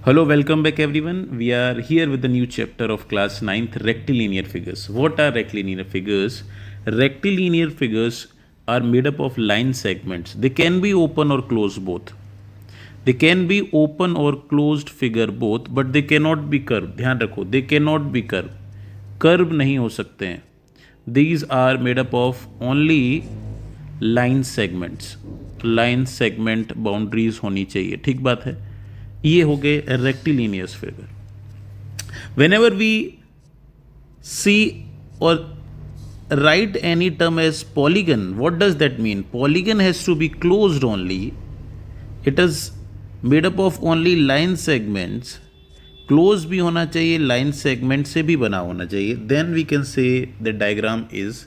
Hello, welcome back everyone. We are here with the new chapter of class ninth, rectilinear figures. What are rectilinear figures? Rectilinear figures are made up of line segments. They can be open or closed both. They can be open or closed figure both, but they cannot be curved. ध्यान रखो, they cannot be curved. Curve नहीं हो सकते हैं. These are made up of only line segments. Line segment boundaries होनी चाहिए. ठीक बात है. ये हो गए रेक्टिलिनियस फिगर. वेन एवर वी सी और write any term as polygon, what does that mean? Polygon has to be closed only. It is made up of only line segments. Close भी होना चाहिए, लाइन सेगमेंट से भी बना होना चाहिए. Then we can say the diagram is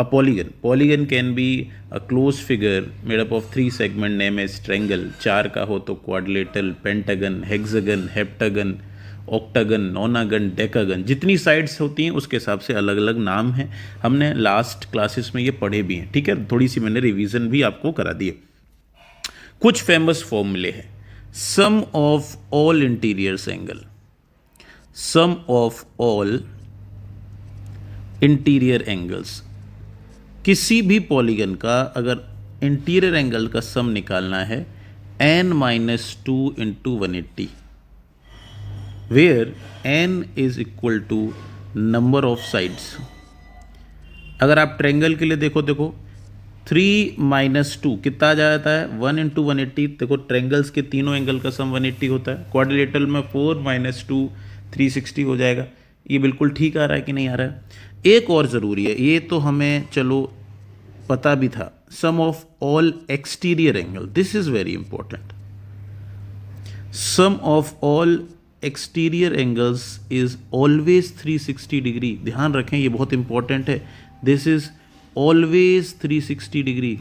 a polygon. Polygon can be a closed figure made up of three segment named as triangle. चार का हो तो quadrilateral, pentagon, hexagon, heptagon, octagon, nonagon, decagon. जितनी साइड्स होती हैं उसके हिसाब से अलग अलग नाम हैं. हमने लास्ट क्लासेस में ये पढ़े भी हैं. ठीक है, थोड़ी सी मैंने रिवीजन भी आपको करा दिए. कुछ फेमस फॉर्मूले हैं. Sum of all interiors angle, sum of all interior angles. किसी भी पॉलीगन का अगर इंटीरियर एंगल का सम निकालना है n-2 into 180, where n is equal to number of sides. अगर आप ट्रायंगल के लिए देखो 3-2 कितना आ जाता है 1 इंटू 180. देखो ट्रायंगल्स के तीनों एंगल का सम 180 होता है. क्वाड्रिलेटरल में 4-2 360 हो जाएगा. ये बिल्कुल ठीक आ रहा है कि नहीं आ रहा है. एक और ज़रूरी है, ये तो हमें चलो पता भी था. Sum of all exterior angle, this is very important. Sum of all exterior angles is always 360 degree. ध्यान रखें, ये बहुत इंपॉर्टेंट है. This is always 360 degree.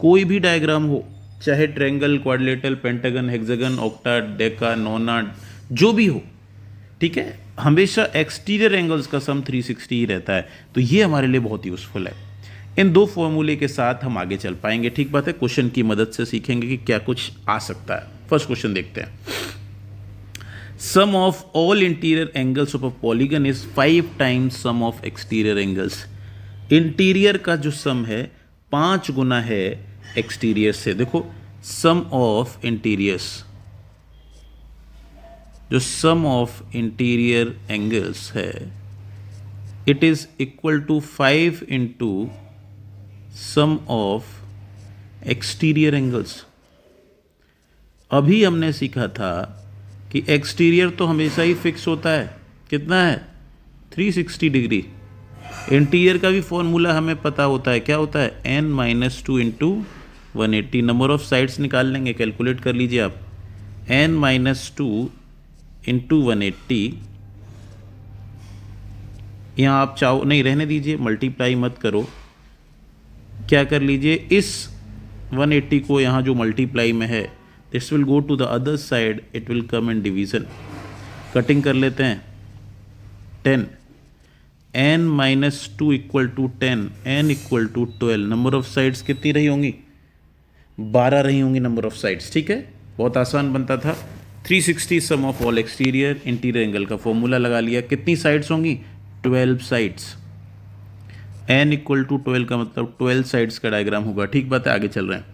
कोई भी डायग्राम हो, चाहे triangle, quadrilateral, pentagon, hexagon, octa, deca, nona, जो भी हो, ठीक है, हमेशा एक्सटीरियर एंगल्स का सम 360 ही रहता है. तो ये हमारे लिए बहुत यूजफुल है. इन दो फॉर्मूले के साथ हम आगे चल पाएंगे. ठीक बात है. क्वेश्चन की मदद से सीखेंगे कि क्या कुछ आ सकता है. फर्स्ट क्वेश्चन देखते हैं. Sum of all interior angles of a polygon is 5 times sum of exterior angles. Interior का जो सम है 5 गुना है एक्सटीरियर से. देखो, सम ऑफ इंटीरियर्स, जो सम ऑफ इंटीरियर एंगल्स है, it is equal to 5 into sum of exterior angles. अभी हमने सीखा था कि एक्सटीरियर तो हमेशा ही फिक्स होता है. कितना है 360 डिग्री. इंटीरियर का भी फॉर्मूला हमें पता होता है. क्या होता है n-2 into 180. Number of sides निकाल लेंगे, कैलकुलेट कर लीजिए आप. n-2 into 180. यहाँ आप चाहो, नहीं रहने दीजिए, मल्टीप्लाई मत करो. क्या कर लीजिए, इस 180 को यहाँ जो मल्टीप्लाई में है, this will go to the other side, it will come in division. Cutting कर लेते हैं. 10 n-2 equal to 10, n equal to 12. Number of sides कितनी रही होंगी 12 रही होंगी नंबर ऑफ साइड्स. ठीक है, बहुत आसान बनता था. 360 sum of all exterior interior angle का फॉर्मूला लगा लिया. कितनी साइड्स होंगी 12 साइड्स. n इक्वल टू 12 का मतलब 12 साइड्स का डायग्राम होगा. ठीक बात है, आगे चल रहे हैं.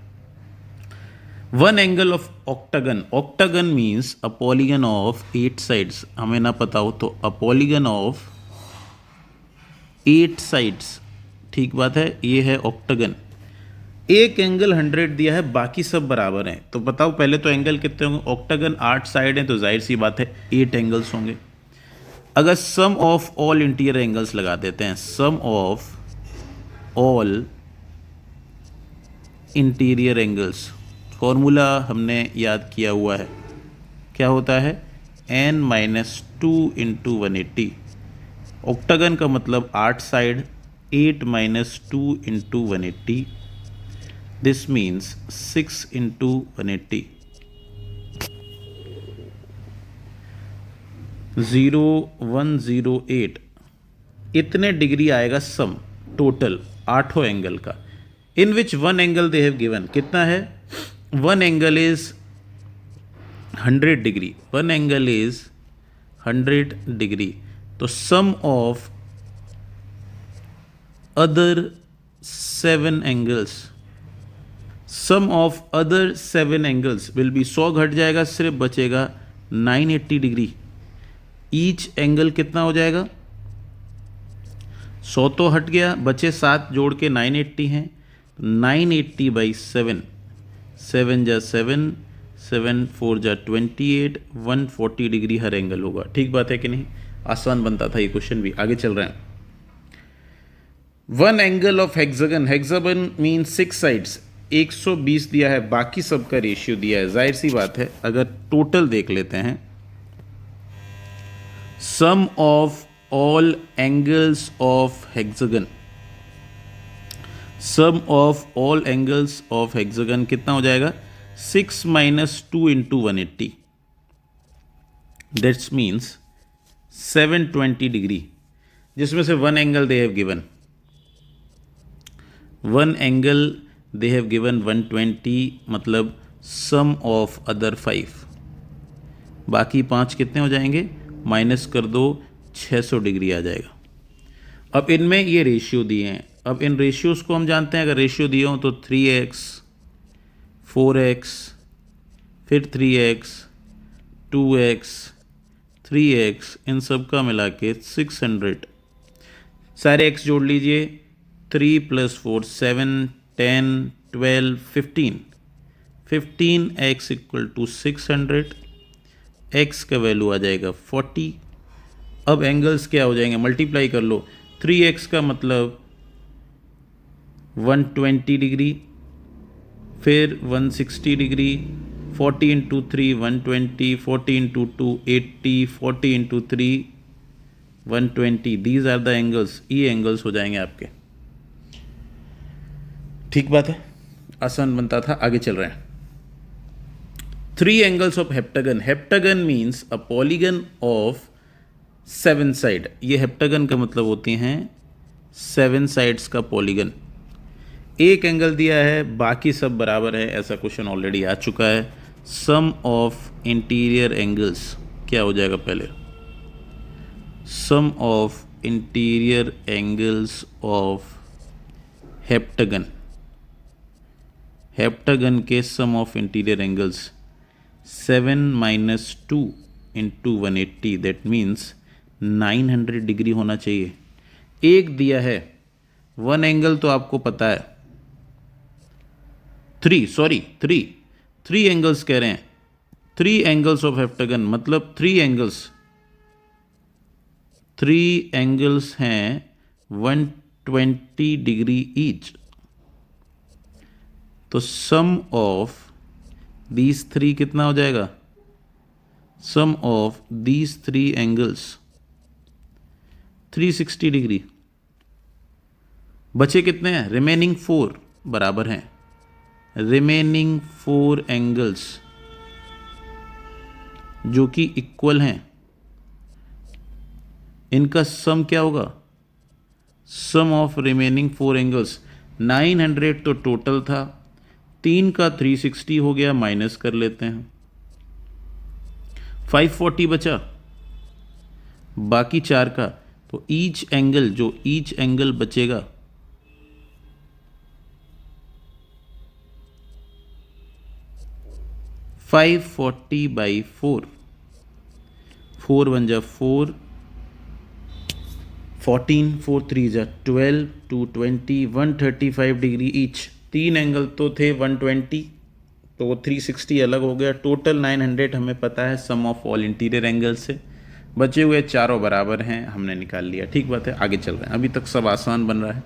One angle of octagon. Octagon means a polygon of 8 sides. हमें ना पता हो तो अ पॉलीगन ऑफ 8 साइड्स. ठीक बात है, ये है ऑक्टागन. एक एंगल 100 दिया है, बाकी सब बराबर हैं. तो बताओ पहले तो एंगल कितने होंगे. ऑक्टागन 8 साइड हैं तो जाहिर सी बात है 8 एंगल्स होंगे. अगर sum of all interior angles लगा देते हैं, sum of all interior angles, formula हमने याद किया हुआ है. क्या होता है n-2 इंटू 180. ऑक्टागन का मतलब 8 side, 8-2 into 180. This means 6 into 180. 0108. इतने डिग्री आएगा सम टोटल 8 एंगल का. In which one angle they have given. कितना है, one angle is 100 degree, one angle is 100 degree, तो sum of other 7 angles, sum of other 7 angles will be, 100 घट जाएगा, सिर्फ बचेगा 980 डिग्री। ईच एंगल कितना हो जाएगा, 100 तो हट गया, बचे 7 जोड़ के 980 हैं, 980/7, 7 जा 7, 7 4 जा 28, 140 डिग्री हर एंगल होगा। ठीक बात है कि नहीं? आसान बनता था ये क्वेश्चन भी। आगे चल रहे हैं। One angle of hexagon, hexagon mean 6 sides, 120 दिया है, बाकी सबका रेशियो दिया है। जाहिर सी बात है, अगर टोटल देख लेते हैं, sum of all angles of hexagon, sum of all angles of hexagon कितना हो जाएगा, 6 - 2 × 180, दैट्स मीन्स 720 डिग्री, जिसमें से one angle they have given, one angle they have given 120, मतलब सम ऑफ अदर 5, बाकी 5 कितने हो जाएंगे, माइनस कर दो, 600 डिग्री आ जाएगा। अब इनमें ये रेशियो दिए हैं, अब इन रेशियोज़ को हम जानते हैं, अगर रेशियो दिए हों तो 3x, 4x, फिर 3x, 2x, 3x, इन सब का मिला के 600, सारे x जोड़ लीजिए, 3 + 4 7, 10, 12, 15, 15x = 600, x का वैल्यू आ जाएगा 40। अब एंगल्स क्या हो जाएंगे, मल्टीप्लाई कर लो, 3x का मतलब 120 डिग्री, फिर 160 degree, 40 × 3 120, 40 × 2 80, 40 × 3 120, these are the angles, ये एंगल्स हो जाएंगे आपके। ठीक बात है, आसान बनता था। आगे चल रहे हैं। 3 angles of heptagon, heptagon means a polygon of 7 side, ये हेप्टागन का मतलब होते हैं 7 साइड्स का पॉलीगन। एक एंगल दिया है, बाकी सब बराबर है, ऐसा क्वेश्चन ऑलरेडी आ चुका है। सम ऑफ इंटीरियर एंगल्स क्या हो जाएगा, पहले sum of interior angles of heptagon, heptagon के sum of interior angles 7 - 2 × 180, that means 900 degree होना चाहिए। एक दिया है, वन एंगल तो आपको पता है, 3 एंगल्स कह रहे हैं, 3 एंगल्स ऑफ हेप्टागन मतलब 3 एंगल्स हैं 120 डिग्री ईच, तो सम ऑफ दीज 3 कितना हो जाएगा, सम ऑफ दीज 3 एंगल्स 360 डिग्री। बचे कितने हैं, रिमेनिंग 4 बराबर हैं, रिमेनिंग 4 एंगल्स जो कि इक्वल हैं, इनका सम क्या होगा, सम ऑफ रिमेनिंग 4 एंगल्स 900 तो टोटल था, 3 का 360 हो गया, माइनस कर लेते हैं, 540 बचा, बाकी 4 का, तो ईच एंगल, जो ईच एंगल बचेगा 540/4, 4 1 जा 4, 14, 4 3 जा 12, 220, 135 डिग्री ईच। 3 एंगल तो थे 120, तो 360 अलग हो गया, टोटल 900 हमें पता है sum of all interior angle से। बचे हुए चारों बराबर हैं, हमने निकाल लिया। ठीक बात है, आगे चल रहे हैं, अभी तक सब आसान बन रहा है।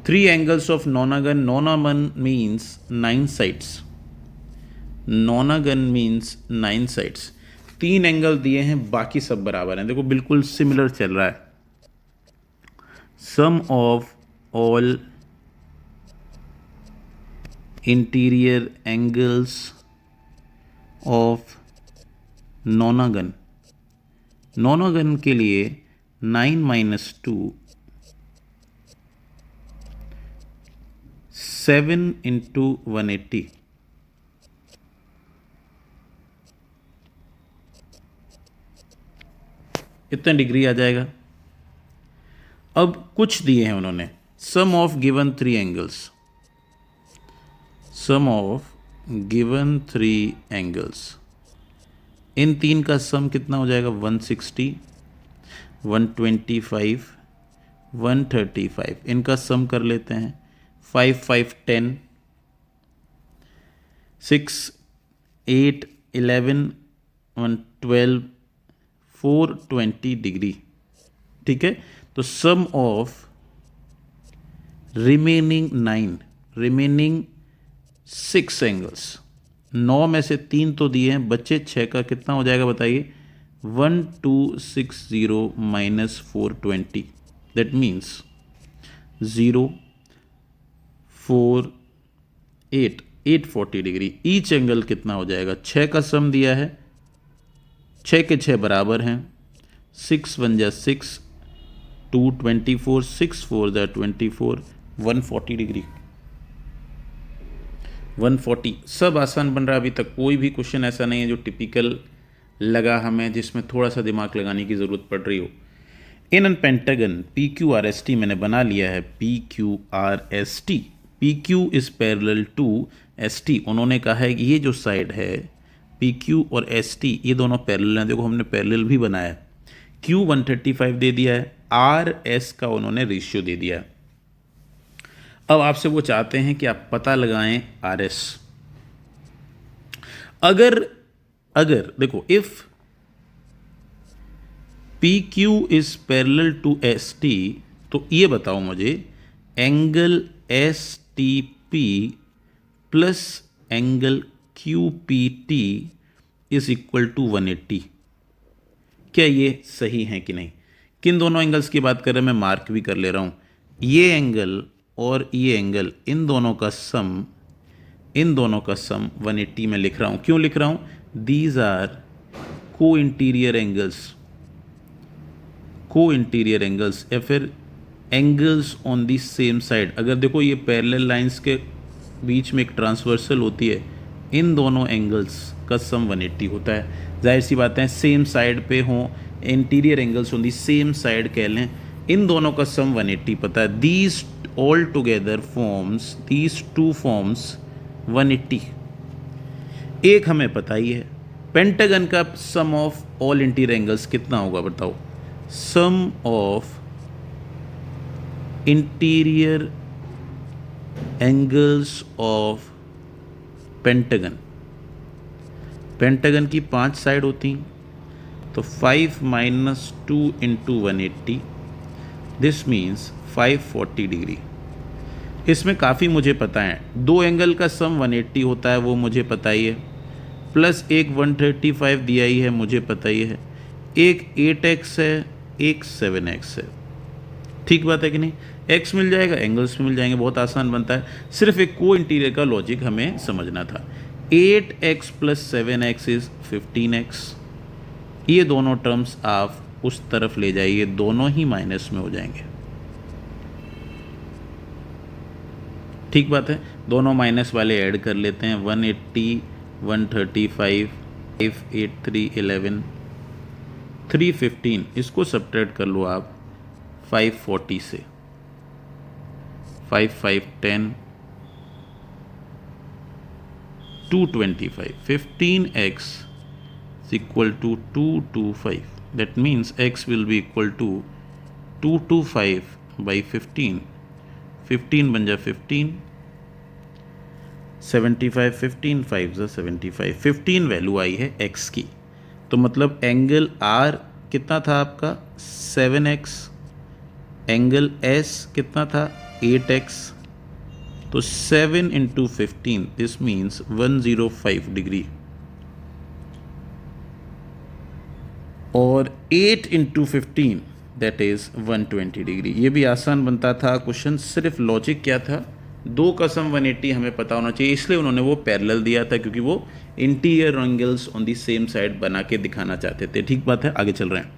3 angles of nonagon, नोनागन means 9 sides, नोनागन means 9 sides. 3 angle दिए हैं, बाकी सब बराबर हैं, देखो बिल्कुल सिमिलर चल रहा है। Sum of all interior angles of nonagon, nonagon के लिए 9 - 2 7 × 180, इतने डिग्री आ जाएगा। अब कुछ दिए हैं उन्होंने, sum of given three angles, sum of given three angles, इन तीन का सम कितना हो जाएगा, 160, 125, 135, इनका सम कर लेते हैं, 5 5 10, 6 8 11 112, 420 डिग्री। ठीक है, तो sum of remaining 9, remaining 6 angles, 9 में से 3 तो दिए हैं, बच्चे 6 का कितना हो जाएगा बताइए, 1260 minus 420, that means 0 4 8, 840 degree. Each angle कितना हो जाएगा, 6 का सम दिया है, 6 के 6 बराबर हैं, 6 1 जा 6, 2 24, 6 4 जा 24, 140 डिग्री, 140। सब आसान बन रहा है, अभी तक कोई भी क्वेश्चन ऐसा नहीं है जो टिपिकल लगा हमें जिसमें थोड़ा सा दिमाग लगाने की ज़रूरत पड़ रही हो। In an pentagon P Q R S T, मैंने बना लिया है P Q R S T, P Q is parallel to S T. उन्होंने कहा है कि ये जो साइड है पी क्यू और एस टी, ये दोनों पैरेलल हैं। देखो हमने पैरेलल भी बनाया है, क्यू 135 दे दिया है, आर एस का उन्होंने रेशियो दे दिया है। अब आपसे वो चाहते हैं कि आप पता लगाएं आर एस। अगर अगर देखो, if P Q is parallel to S T, तो ये बताओ मुझे angle S T P plus angle Q P T is equal to 180। क्या ये सही है कि नहीं? किन दोनों एंगल्स की बात कर रहे हैं, मैं मार्क भी कर ले रहा हूं। ये एंगल और ये एंगल, इन दोनों का सम, इन दोनों का सम 180 में लिख रहा हूं। क्यों लिख रहा हूं? दीज आर को इंटीरियर एंगल्स, को इंटीरियर एंगल्स या फिर angles on the same side. अगर देखो ये पैरेलल लाइंस के बीच में एक ट्रांसवर्सल होती है, इन दोनों एंगल्स का सम 180 होता है। जाहिर सी बात है, सेम साइड पे हों, interior angles on the same side कह लें, इन दोनों का सम 180 पता है। These all together forms, these two forms 180। एक हमें पता ही है, पेंटागन का sum of all interior angles कितना होगा बताओ? Sum of interior angles of pentagon, pentagon की 5 साइड होती हैं, तो 5 minus 2 into 180, this means 540 degree. इसमें काफ़ी मुझे पता है, दो एंगल का सम 180 होता है, वो मुझे पता ही है, प्लस एक 135 दिया ही है, मुझे पता ही है, एक 8x है, एक 7x है। ठीक बात है कि नहीं? x मिल जाएगा, एंगल्स में मिल जाएंगे, बहुत आसान बनता है। सिर्फ एक को इंटीरियर का लॉजिक हमें समझना था। 8x plus 7x is 15x। ये दोनों टर्म्स आप उस तरफ ले जाइए, दोनों ही माइनस में हो जाएंगे। ठीक बात है, दोनों माइनस वाले ऐड कर लेते हैं। 180, 135, 583, 11, 315, इसको सब्ट्रैक्ट कर लो आप 540 से, 5 5 10, 225, 15x is equal to 225. That means x will be equal to 225 by 15. 15 बन जा 15, 75, 15 5 जा 75, 15 वैल्यू आई है x की। तो मतलब एंगल R कितना था आपका 7x, एंगल S कितना था 8x, तो 7 इंटू 15, दिस मीन्स 105 डिग्री, और 8 इंटू 15 दैट इज़ 120 डिग्री। ये भी आसान बनता था क्वेश्चन, सिर्फ लॉजिक क्या था, दो का सम 180 हमें पता होना चाहिए, इसलिए उन्होंने वो पैरेलल दिया था, क्योंकि वो interior angles on the same side बना के दिखाना चाहते थे। ठीक बात है, आगे चल रहे हैं।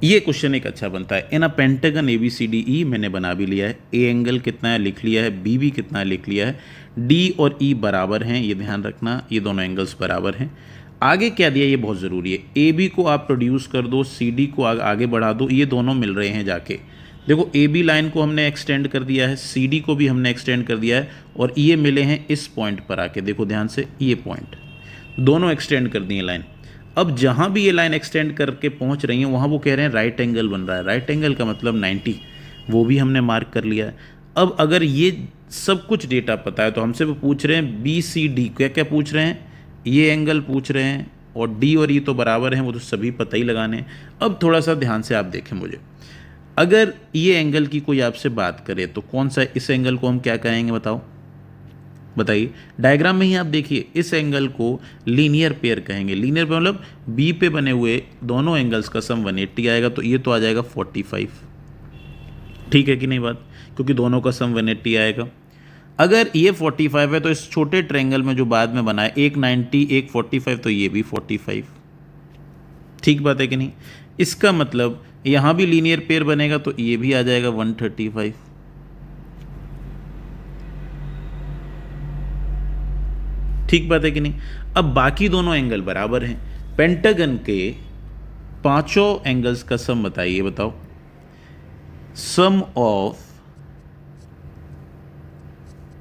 ये क्वेश्चन एक अच्छा बनता है। इन अ पेंटागन ABCDE मैंने बना भी लिया है, ए एंगल कितना है लिख लिया है, बी भी कितना है लिख लिया है, डी और ई बराबर हैं, ये ध्यान रखना, ये दोनों एंगल्स बराबर हैं। आगे क्या दिया ये बहुत ज़रूरी है, ए बी को आप प्रोड्यूस कर दो, सी डी को आगे बढ़ा दो, ये दोनों मिल रहे हैं जाके। देखो ए बी लाइन को हमने एक्सटेंड कर दिया है, सी डी को भी हमने एक्सटेंड कर दिया है, और ये मिले हैं इस पॉइंट पर आके, देखो ध्यान से, ये पॉइंट दोनों एक्सटेंड कर दिए लाइन। अब जहाँ भी ये लाइन एक्सटेंड करके पहुँच रही है वहाँ वो कह रहे हैं राइट एंगल बन रहा है, राइट एंगल का मतलब 90, वो भी हमने मार्क कर लिया है। अब अगर ये सब कुछ डेटा पता है तो हमसे वो पूछ रहे हैं बी सी डी, क्या क्या पूछ रहे हैं, ये एंगल पूछ रहे हैं, और डी और ई तो बराबर हैं, वो तो सभी पता ही लगाने हैं। अब थोड़ा सा ध्यान से आप देखें मुझे, अगर ये एंगल की कोई आपसे बात करे तो कौन सा, इस एंगल को हम क्या कहेंगे बताओ, बताइए। डायग्राम में ही आप देखिए, इस एंगल को लीनियर पेयर कहेंगे। लीनियर पेयर मतलब बी पे बने हुए दोनों एंगल्स का सम 180 आएगा, तो ये तो आ जाएगा 45, ठीक है कि नहीं बात, क्योंकि दोनों का सम 180 आएगा। अगर ये 45 है तो इस छोटे ट्रायंगल में जो बाद में बना है, एक 90 एक 45, तो ये भी 45, ठीक बात है कि नहीं। इसका मतलब यहाँ भी लीनियर पेयर बनेगा तो ये भी आ जाएगा 135, ठीक बात है कि नहीं। अब बाकी दोनों एंगल बराबर हैं, पेंटागन के पांचों एंगल्स का सम बताइए, बताओ। Sum of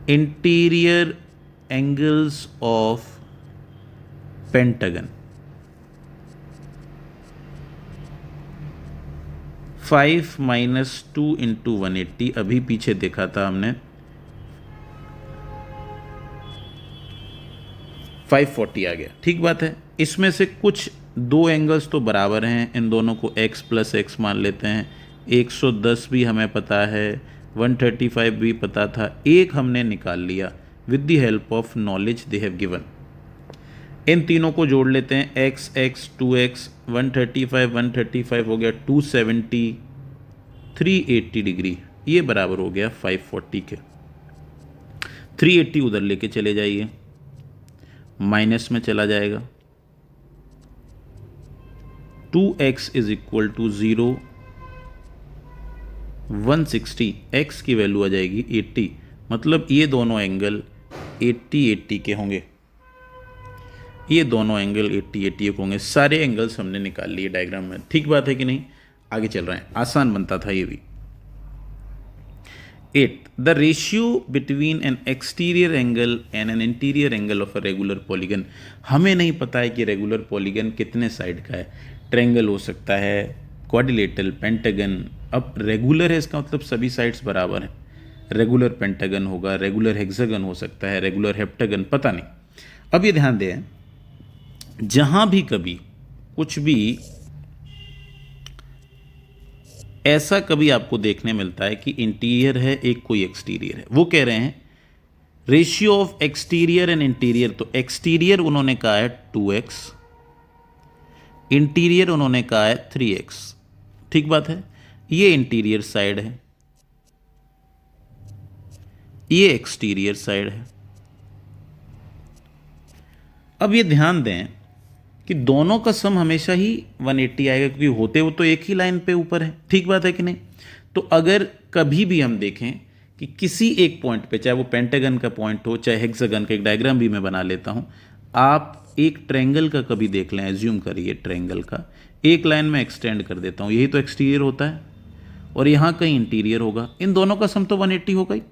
interior angles of pentagon, 5 - 2 × 180, अभी पीछे देखा था हमने, 540 आ गया, ठीक बात है। इसमें से कुछ दो एंगल्स तो बराबर हैं, इन दोनों को x + x मान लेते हैं। 110 भी हमें पता है, 135 भी पता था, एक हमने निकाल लिया with the help of knowledge they have given. इन तीनों को जोड़ लेते हैं, x x 2x, 135 हो गया 270, 380 डिग्री, ये बराबर हो गया 540 के। 380 उधर लेके चले जाइए, माइनस में चला जाएगा, 2x = 0, 160, x की वैल्यू आ जाएगी 80, मतलब ये दोनों एंगल 80 के होंगे, ये दोनों एंगल 80 के होंगे। सारे एंगल्स हमने निकाल लिए डायग्राम में, ठीक बात है कि नहीं। आगे चल रहे हैं, आसान बनता था ये भी। 8. The ratio between an exterior angle and an interior angle of a regular polygon. हमें नहीं पता है कि रेगुलर पॉलीगन कितने साइड का है, ट्रायंगल हो सकता है, क्वाड्रिलेटरल, पेंटागन। अब रेगुलर है इसका मतलब सभी साइड्स बराबर हैं, रेगुलर पेंटागन होगा, रेगुलर हेक्सागन हो सकता है, रेगुलर हेप्टागन, पता नहीं। अब ये ध्यान दें, जहाँ भी कभी कुछ भी ऐसा कभी आपको देखने मिलता है कि इंटीरियर है एक कोई एक्सटीरियर है, वो कह रहे हैं ratio of exterior and interior. तो एक्सटीरियर उन्होंने कहा है 2x, इंटीरियर उन्होंने कहा है 3x, ठीक बात है। ये इंटीरियर साइड है, ये एक्सटीरियर साइड है। अब ये ध्यान दें कि दोनों का सम हमेशा ही 180 आएगा, क्योंकि होते वो तो एक ही लाइन पे ऊपर है, ठीक बात है कि नहीं। तो अगर कभी भी हम देखें कि किसी एक पॉइंट पे, चाहे वो पेंटागन का पॉइंट हो चाहे हेक्सागन का, एक डायग्राम भी मैं बना लेता हूं, आप एक ट्रायंगल का कभी देख लें, एज्यूम करिए ट्रायंगल का, एक लाइन में एक्सटेंड कर देता हूं, यही तो एक्सटीरियर होता है और यहां कहीं इंटीरियर होगा, इन दोनों का सम तो 180 होगा ही,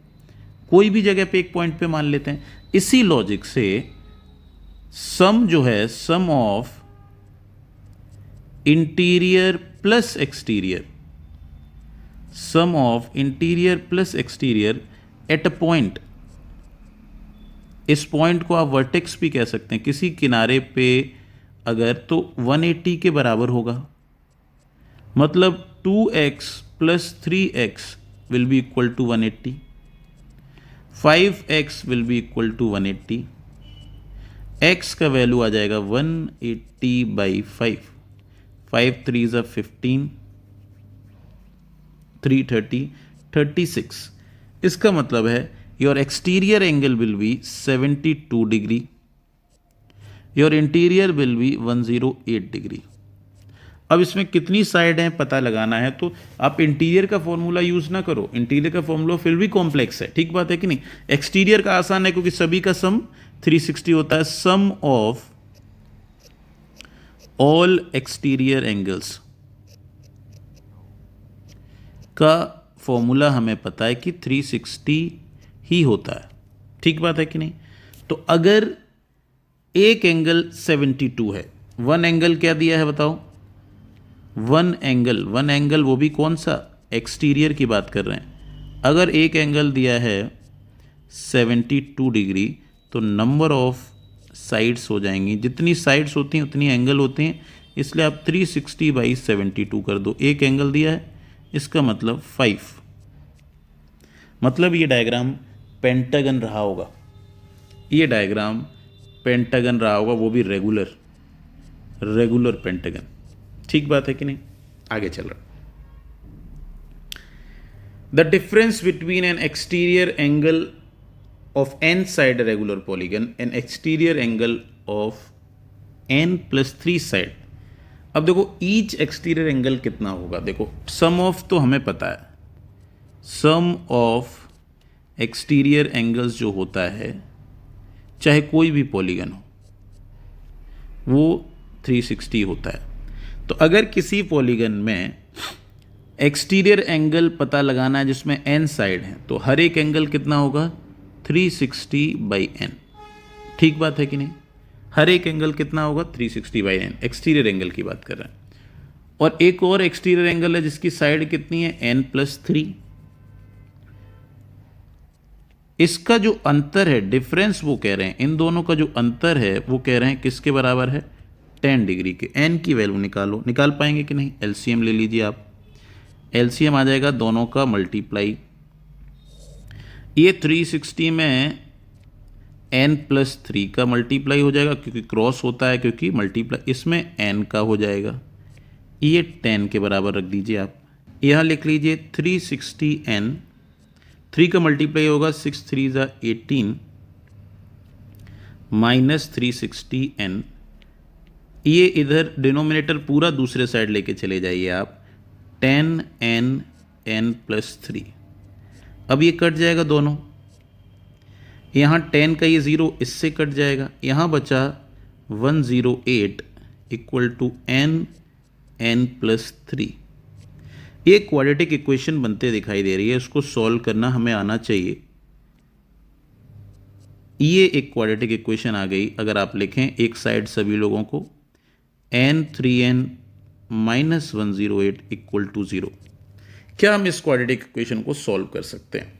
कोई भी जगह पे एक पॉइंट पे मान लेते हैं। इसी लॉजिक से सम जो है, sum of interior plus exterior, sum of interior plus exterior at a point, इस पॉइंट को आप वर्टेक्स भी कह सकते हैं, किसी किनारे पे अगर, तो 180 के बराबर होगा। मतलब 2x + 3x will be equal to 180, 5x will be equal to 180, x का वैल्यू आ जाएगा 180/5, 5 3s are 15, 330, 36। इसका मतलब है your exterior angle will be 72 degree, your interior will be 108 degree. अब इसमें कितनी साइड हैं पता लगाना है, तो आप इंटीरियर का फॉर्मूला यूज ना करो, इंटीरियर का फॉर्मूला फिर भी कॉम्प्लेक्स है, ठीक बात है कि नहीं। एक्सटीरियर का आसान है क्योंकि सभी का सम 360 होता है। Sum of all exterior angles का फॉर्मूला हमें पता है कि 360 ही होता है, ठीक बात है कि नहीं। तो अगर एक एंगल 72 है, वन एंगल क्या दिया है बताओ, वन एंगल वो भी कौन सा, एक्सटीरियर की बात कर रहे हैं। अगर एक एंगल दिया है 72 डिग्री तो नंबर ऑफ साइड्स हो जाएंगी, जितनी साइड्स होती हैं उतनी एंगल होते हैं, इसलिए आप 360/72 कर दो। एक एंगल दिया है, इसका मतलब 5, मतलब ये डायग्राम पेंटागन रहा होगा, ये डायग्राम पेंटागन रहा होगा, वो भी रेगुलर पेंटागन, ठीक बात है कि नहीं। आगे चल रहा, the difference between an exterior angle of an side regular polygon and exterior angle of n+3 side. अब देखो ईच एक्सटीरियर एंगल कितना होगा, देखो सम ऑफ तो हमें पता है, सम ऑफ एक्सटीरियर एंगल्स जो होता है चाहे कोई भी पॉलीगन हो वो 360 होता है। तो अगर किसी पॉलीगन में एक्सटीरियर एंगल पता लगाना है जिसमें n साइड है तो हर एक एंगल कितना होगा 360/n, ठीक बात है कि नहीं। हर एक एंगल कितना होगा 360/n, एक्सटीरियर एंगल की बात कर रहे हैं। और एक और एक्सटीरियर एंगल है जिसकी साइड कितनी है n+3, इसका जो अंतर है डिफरेंस वो कह रहे हैं, इन दोनों का जो अंतर है वो कह रहे हैं किसके बराबर है 10 डिग्री के। n की वैल्यू निकाल पाएंगे कि नहीं, एलसीएम ले लीजिए आप, एलसीएम आ जाएगा दोनों का मल्टीप्लाई, ये 360 में n+3 का मल्टीप्लाई हो जाएगा क्योंकि क्रॉस होता है, क्योंकि मल्टीप्लाई इसमें n का हो जाएगा, ये 10 के बराबर रख दीजिए आप। यहाँ लिख लीजिए 360n, 3 का मल्टीप्लाई होगा 6 3 18 माइनस 360n, ये इधर डिनोमिनेटर पूरा दूसरे साइड लेके चले जाइए आप, 10n+3। अब ये कट जाएगा दोनों, यहाँ 10 का ये 0 इससे कट जाएगा, यहाँ बचा 108 = n+3। ये क्वाड्रेटिक इक्वेशन बनते दिखाई दे रही है, उसको सॉल्व करना हमें आना चाहिए। ये एक क्वाड्रेटिक इक्वेशन आ गई। अगर आप लिखें एक साइड सभी लोगों को n3n - 108 = 0, क्या हम इस क्वाड्रेटिक इक्वेशन को सॉल्व कर सकते हैं।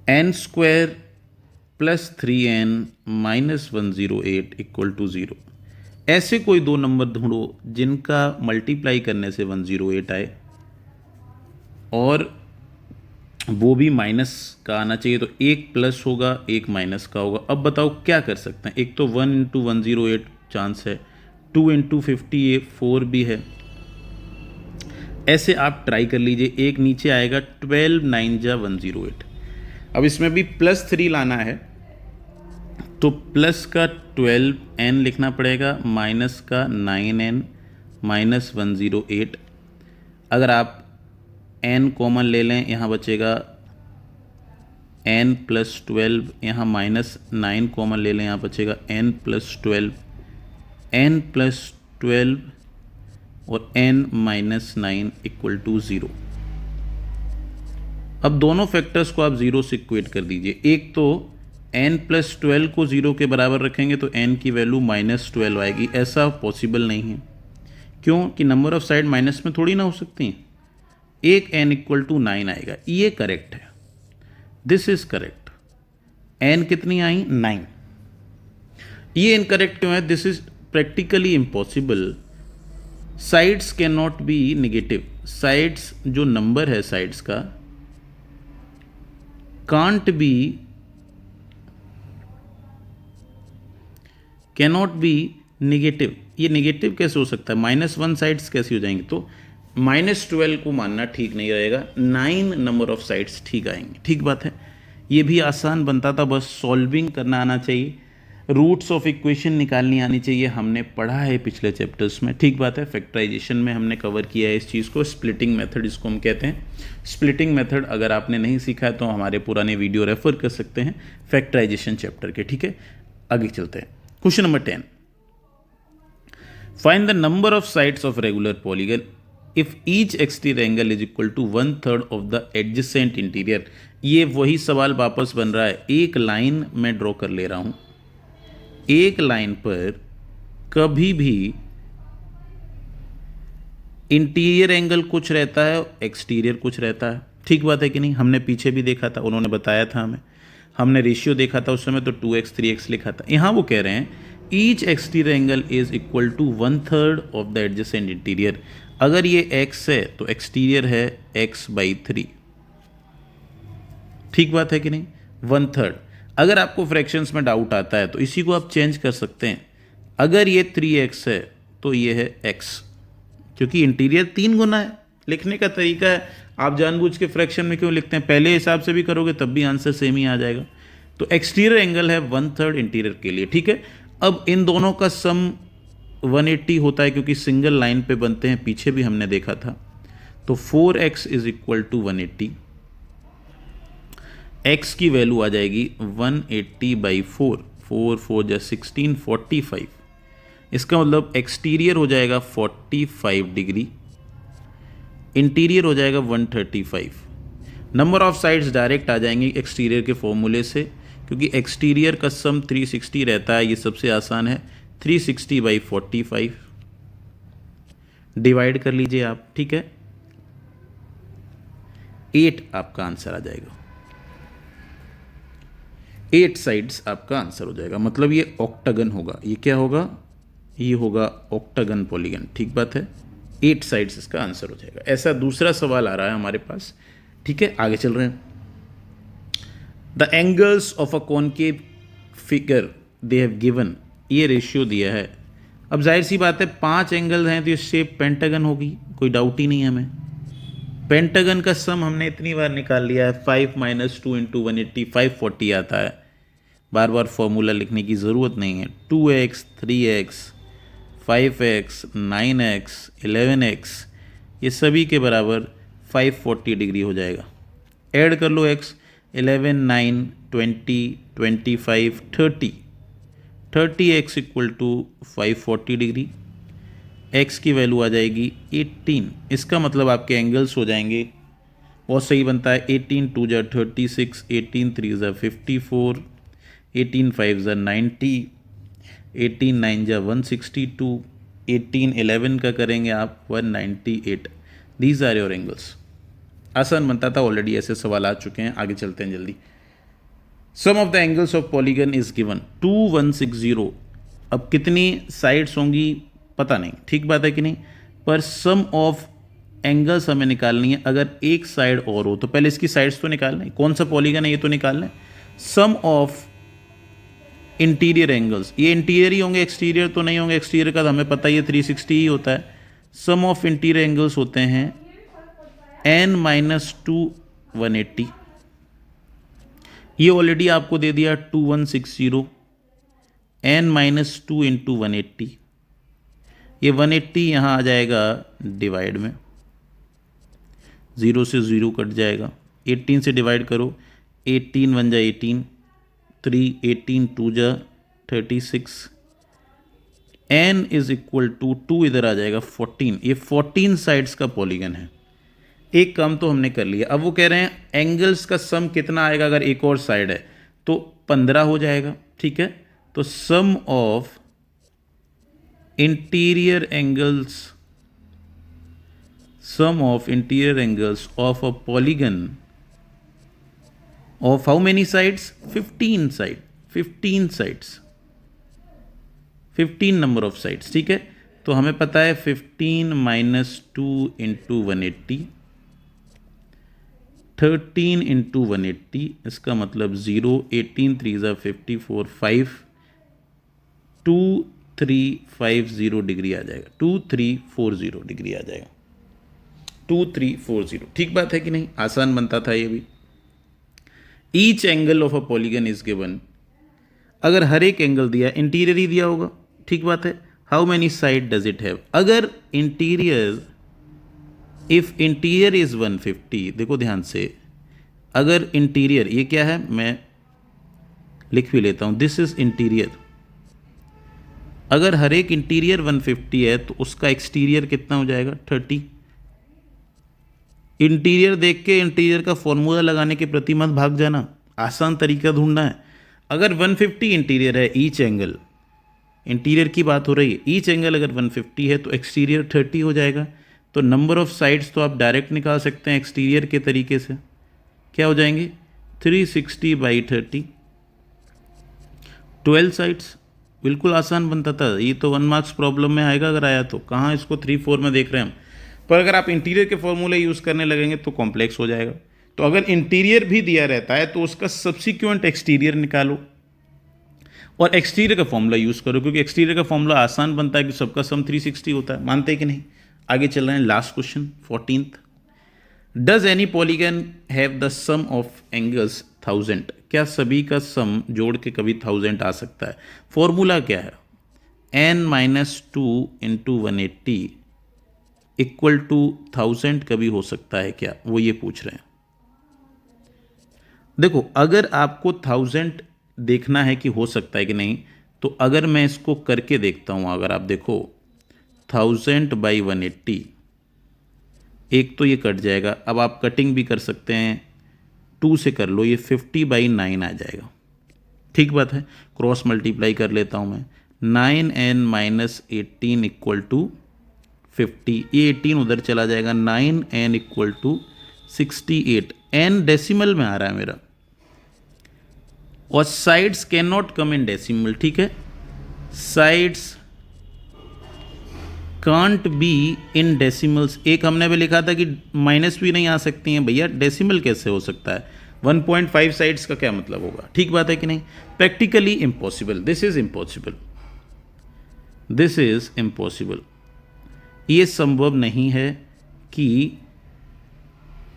n² + 3n - 108 = 0। ऐसे कोई दो नंबर ढूंढो जिनका मल्टीप्लाई करने से 108 आए और वो भी माइनस का आना चाहिए, तो एक प्लस होगा एक माइनस का होगा। अब बताओ क्या कर सकते हैं, एक तो 1 × 108 चांस है, 2 × 50 ये 4 भी है, ऐसे आप ट्राई कर लीजिए। एक नीचे आएगा 12 9 × 108। अब इसमें भी +3 लाना है तो प्लस का 12n लिखना पड़ेगा, माइनस का 9n - 108। अगर आप n कॉमन ले लें, यहाँ बचेगा n + 12, यहाँ -9 कॉमन ले लें, यहाँ बचेगा n + 12, n + 12 और n - 9 = 0। अब दोनों फैक्टर्स को आप 0 से इक्वेट कर दीजिए। एक तो n + 12 को 0 के बराबर रखेंगे तो n की वैल्यू -12 आएगी, ऐसा पॉसिबल नहीं है। क्यों कि नंबर ऑफ साइड माइनस में थोड़ी ना हो सकती हैं। एक n = 9 आएगा, ये करेक्ट है, दिस इज करेक्ट। n कितनी आई 9, ये इनकरेक्ट क्यों है, this is practically impossible. Sides can not be negative, sides जो नंबर है साइड्स का can't be, cannot be negative. ये निगेटिव कैसे हो सकता है, -1 साइड्स कैसी हो जाएंगी, तो -12 को मानना ठीक नहीं रहेगा, 9 नंबर ऑफ साइड्स ठीक आएंगे, ठीक बात है। ये भी आसान बनता था, बस सॉल्विंग करना आना चाहिए, रूट्स ऑफ इक्वेशन निकालनी आनी चाहिए, हमने पढ़ा है पिछले चैप्टर्स में, ठीक बात है। फैक्टराइजेशन में हमने कवर किया है इस चीज़ को, स्प्लिटिंग मेथड इसको हम कहते हैं। स्प्लिटिंग मेथड अगर आपने नहीं सीखा है तो हमारे पुराने वीडियो रेफर कर सकते हैं फैक्टराइजेशन चैप्टर के, ठीक है। आगे चलते हैं, question number 10। Find the number of sides of regular polygon if each exterior angle is equal to 1/3 of the adjacent interior. ये वही सवाल वापस बन रहा है। एक लाइन में ड्रॉ कर ले रहा हूं, एक लाइन पर कभी भी इंटीरियर एंगल कुछ रहता है, एक्सटीरियर कुछ रहता है। ठीक बात है कि नहीं? हमने पीछे भी देखा था, उन्होंने बताया था हमें, हमने रेशियो देखा था उस समय तो 2x 3x लिखा था। यहाँ वो कह रहे हैं each exterior angle is equal to 1/3 of the adjacent interior. अगर ये x है तो एक्सटीरियर है x/3। ठीक बात है कि नहीं? 1/3। अगर आपको फ्रैक्शंस में डाउट आता है तो इसी को आप चेंज कर सकते हैं। अगर ये 3x है तो ये है x, क्योंकि इंटीरियर 3 गुना है। लिखने का तरीका है, आप जानबूझ के फ्रैक्शन में क्यों लिखते हैं? पहले हिसाब से भी करोगे तब भी आंसर सेम ही आ जाएगा। तो एक्सटीरियर एंगल है 1/3 इंटीरियर के लिए। ठीक है, अब इन दोनों का सम 180 होता है क्योंकि सिंगल लाइन पे बनते हैं, पीछे भी हमने देखा था। तो 4x is equal to 180। x की वैल्यू आ जाएगी 180/4, 4 4 जा 16, 45। इसका मतलब एक्सटीरियर हो जाएगा 45 डिग्री, इंटीरियर हो जाएगा 135। नंबर ऑफ साइड्स डायरेक्ट आ जाएंगे एक्सटीरियर के फॉर्मूले से, क्योंकि एक्सटीरियर का सम 360 रहता है। ये सबसे आसान है, 360/45 डिवाइड कर लीजिए आप। ठीक है, 8 आपका आंसर आ जाएगा। 8 साइड्स आपका आंसर हो जाएगा, मतलब ये ऑक्टागन होगा। ये क्या होगा? ये होगा ऑक्टागन पॉलीगन। ठीक बात है, 8 साइड्स इसका आंसर हो जाएगा। ऐसा दूसरा सवाल आ रहा है हमारे पास। ठीक है, आगे चल रहे हैं। The angles of a concave figure they have given, ये रेशियो दिया है। अब जाहिर सी बात है 5 एंगल हैं तो ये शेप पेंटागन होगी, कोई डाउट ही नहीं है हमें। पेंटागन का सम हमने इतनी बार निकाल लिया है, 5 - 2 × 180 540 आता है। बार बार फॉर्मूला लिखने की ज़रूरत नहीं है। 2x 3x 5x 9x 11x ये सभी के बराबर 540 डिग्री हो जाएगा। ऐड कर लो x, 11 9 20 25 30, 30x equal to 540 degree. x की वैल्यू आ जाएगी 18। इसका मतलब आपके एंगल्स हो जाएंगे, बहुत सही बनता है, 18 2 जा 36, 18 3 जा 54, 18 5 जा 90, 18 9 जा 162, 18 11 का करेंगे आप 198। These are your angles. आसान बनता था, ऑलरेडी ऐसे सवाल आ चुके हैं। आगे चलते हैं जल्दी। Sum of the angles of polygon is given 2160। अब कितनी साइड्स होंगी पता नहीं, ठीक बात है कि नहीं, पर सम ऑफ एंगल्स हमें निकालनी है। अगर एक साइड और हो तो पहले इसकी साइड्स तो निकालना है, कौन सा पॉलीगन है ये तो निकालना है। सम ऑफ इंटीरियर एंगल्स, ये इंटीरियर ही होंगे, एक्सटीरियर तो नहीं होंगे। एक्सटीरियर का तो हमें पता ही है 360 ही होता है। सम ऑफ इंटीरियर एंगल्स होते हैं n - 2 180। ये ऑलरेडी आपको दे दिया 2160, n - 2 × 180। ये 180 यहाँ आ जाएगा डिवाइड में, 0 से 0 कट जाएगा। 18 से डिवाइड करो, 18 1 जा 18, 3 18 2 जा 36, n इज इक्वल टू 2 इधर आ जाएगा 14। ये 14 साइड्स का पॉलीगन है। एक काम तो हमने कर लिया। अब वो कह रहे हैं एंगल्स का सम कितना आएगा अगर एक और साइड है, तो 15 हो जाएगा। ठीक है, तो sum of interior angles, sum of interior angles of a polygon of how many sides? 15 side, 15 sides, 15 number of sides. ठीक है, तो हमें पता है 15 - 2 × 180, 13 × 180, इसका मतलब 0, 18 3 जा 54, 5 2350 डिग्री आ जाएगा, 2340 डिग्री आ जाएगा, 2340। ठीक बात है कि नहीं? आसान बनता था ये भी। Each angle of a polygon is given, अगर हर एक एंगल दिया, इंटीरियर ही दिया होगा। ठीक बात है। How many side does it have? अगर इंटीरियर, इफ इंटीरियर इज 150, देखो ध्यान से, अगर इंटीरियर, ये क्या है मैं लिख भी लेता हूं, दिस इज इंटीरियर, अगर हर एक इंटीरियर 150 है तो उसका एक्सटीरियर कितना हो जाएगा 30। इंटीरियर देख के इंटीरियर का फॉर्मूला लगाने के प्रति मत भाग जाना, आसान तरीका ढूंढना है। अगर 150 इंटीरियर है, ईच एंगल, इंटीरियर की बात हो रही है, ईच एंगल अगर 150 है तो एक्सटीरियर 30 हो जाएगा। तो नंबर ऑफ साइड्स तो आप डायरेक्ट निकाल सकते हैं एक्सटीरियर के तरीके से, क्या हो जाएंगे 360/30, 12 साइड्स। बिल्कुल आसान बनता था, ये तो 1 मार्क्स प्रॉब्लम में आएगा अगर आया तो, कहाँ इसको 3-4 में देख रहे हैं हम। पर अगर आप इंटीरियर के फॉर्मूले यूज़ करने लगेंगे तो कॉम्प्लेक्स हो जाएगा। तो अगर इंटीरियर भी दिया रहता है तो उसका सब्सिक्वेंट एक्सटीरियर निकालो और एक्सटीरियर का फॉर्मूला यूज़ करो, क्योंकि एक्सटीरियर का फॉर्मूला आसान बनता है कि सबका सम 360 होता है। मानते हैं कि नहीं? आगे चल रहे हैं, last question 14th। Does any polygon have the sum of angles 1000? क्या सभी का सम जोड़ के कभी 1000 आ सकता है? फॉर्मूला क्या है? n-2 × 180 इक्वल टू 1000 कभी हो सकता है क्या, वो ये पूछ रहे हैं। देखो, अगर आपको 1000 देखना है कि हो सकता है कि नहीं, तो अगर मैं इसको करके देखता हूं, अगर आप देखो 1000/180, एक तो ये कट जाएगा। अब आप कटिंग भी कर सकते हैं, 2 से कर लो, ये 50/9 आ जाएगा। ठीक बात है, क्रॉस मल्टीप्लाई कर लेता हूं मैं, 9n - 18 = 50, ये 18 उधर चला जाएगा, 9n = 68। n डेसिमल में आ रहा है मेरा, और sides can not come in decimal. ठीक है, sides can't be in decimals. एक हमने भी लिखा था कि माइनस भी नहीं आ सकती हैं, भैया डेसिमल कैसे हो सकता है? 1.5 साइड्स का क्या मतलब होगा? ठीक बात है कि नहीं? Practically impossible, this is impossible, this is impossible. ये संभव नहीं है कि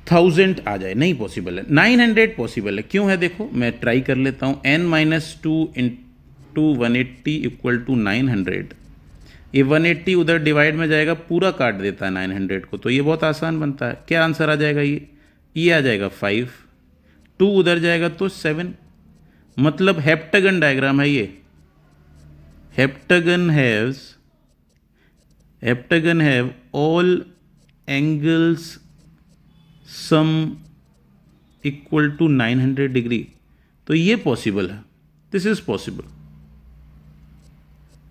1000 आ जाए, नहीं पॉसिबल है। 900 पॉसिबल है, क्यों है? देखो मैं ट्राई कर लेता हूँ। n-2 × 180 = 900। ये 180 उधर डिवाइड में जाएगा, पूरा काट देता है 900 को, तो ये बहुत आसान बनता है। क्या आंसर आ जाएगा? ये आ जाएगा 5, 2 उधर जाएगा तो 7। मतलब हेप्टागन डायग्राम है ये। Heptagon have all angles sum equal to 900 degree. तो ये पॉसिबल है, this is possible,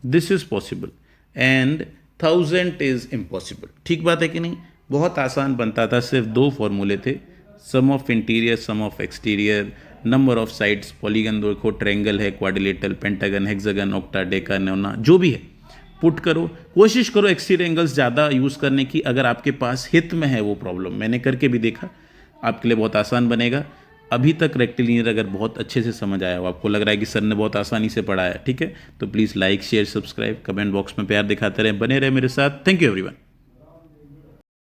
this is possible, and 1000 is impossible. ठीक बात है कि नहीं? बहुत आसान बनता था, सिर्फ 2 फॉर्मूले थे, sum of interior, sum of exterior, number of sides, polygon देखो, ट्रायंगल है, quadrilateral, pentagon, hexagon, octa deca, nona, जो भी है पुट करो, कोशिश करो एक्सटीरियर एंगल्स ज़्यादा यूज़ करने की। अगर आपके पास हित में है वो प्रॉब्लम, मैंने करके भी देखा, आपके लिए बहुत आसान बनेगा। अभी तक रेक्टिलिनियर अगर बहुत अच्छे से समझ आया हो, आपको लग रहा है कि सर ने बहुत आसानी से पढ़ाया, ठीक है, तो please like, share, subscribe, comment box में प्यार दिखाते रहें, बने रहे मेरे साथ। Thank you everyone.